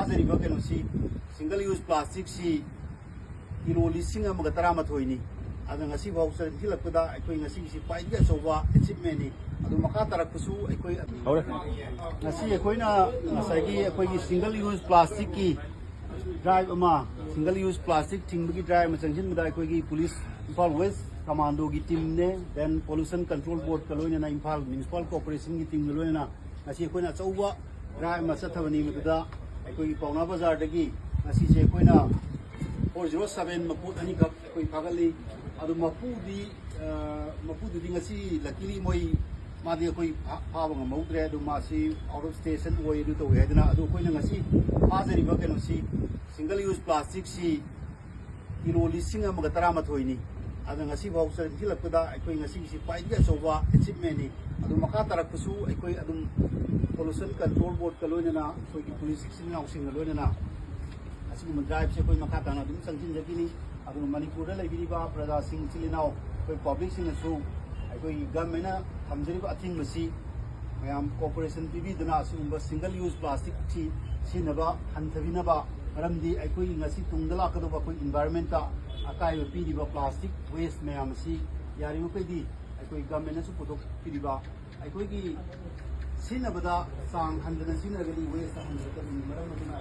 ꯐꯥꯖꯔꯤꯕ ꯀꯩꯅꯣꯁꯤ single use ꯄ꯭ꯂꯥꯁꯇꯤꯛꯁꯤ kilo 113,000ꯊꯣꯏꯅꯤ ꯑꯗꯨ ꯉꯁꯤ ꯐꯥꯎ ꯆꯪꯁꯤꯜꯂꯛꯄꯗ ꯑꯩꯈꯣꯏ ꯉꯁꯤꯒꯤꯁꯤ ꯈ꯭ꯋꯥꯏꯗꯒꯤ ꯑꯆꯧꯕ ꯑꯦꯆꯤꯞꯃꯦꯟꯅꯤ ꯑꯗꯨ ꯃꯈꯥ ꯇꯥꯔꯛꯄꯁꯨ ꯑꯩꯈꯣꯏ ꯉꯁꯤ ꯑꯩꯈꯣꯏꯅ ꯉꯁꯥꯏꯒꯤ ꯑꯩꯈꯣꯏꯒꯤ ꯁꯤꯡꯒꯜ ꯌꯨꯁ ꯄ꯭ꯂꯥꯁꯇꯤꯛꯀꯤ ꯗ꯭राइव ꯑꯃ ꯁꯤꯡꯒल यूज प्लास्टिक थिंबगी ड्राइव अमा चंगजिनबदा अखोगी पुलिस इम्फाल वेस्ट कमांडो की टीम ने देन पोल्यूशन कंट्रोल बोर्ड का लोइना इम्फाल म्युनिसिपल कॉर्पोरेशन की टीम लोइना ngasi अखोइना अचौबा ड्राइव अमा चथबनी मदुदा अखोगी पौना बाजार दगी ngasi जे अखोइना 407 मपुत अनि खप अखोई फागली अदु मपुदी ngasi लकीली मोई मादी अखोई फाब ngमौद्रे अदु मासी आउट ऑफ स्टेशन ओय अदु तो हेदना अदु अखोइना ngasi फाजरिबा केनोसी सिंगल यूज प्लास्टिक सी किलो 113,000थोइनी अदु ngasi फाउ चंसिलक्पदा अखोई ngasi सी ख्वाइदगी अचौबा अचीवमेंटनी अदु मखा तारक्पसु अखोई अदुम पोल्यूशन कंट्रोल बोर्ड का लोइना अखोई पुलिस सिंग लोइना असिगुम ड्राइव से अखोई मखा ताना अदुम चंसिनजगिनी अदु मणिपुर लेबिरिबा प्रजा सिंग चिलिनाव अखोई पब्लिक सिंगसु अखोई गवर्नमेंट थमजरिबा अथिंगमसी मयाम कोऑपरेशन पीबीदना असिगुम सिंगल यूज प्लास्टिक सी सिनबा हंथबिनबा मरमदी अखोई ngasi tungda lakadaba अखोई environment ta akai piriba plastic waste mayam si yari mukadi अखोई गवर्नमेंट सु पुदोक पीरिबा अखोई की सिनबदा सांग हंदना सिनगली waste हंदना मरमदना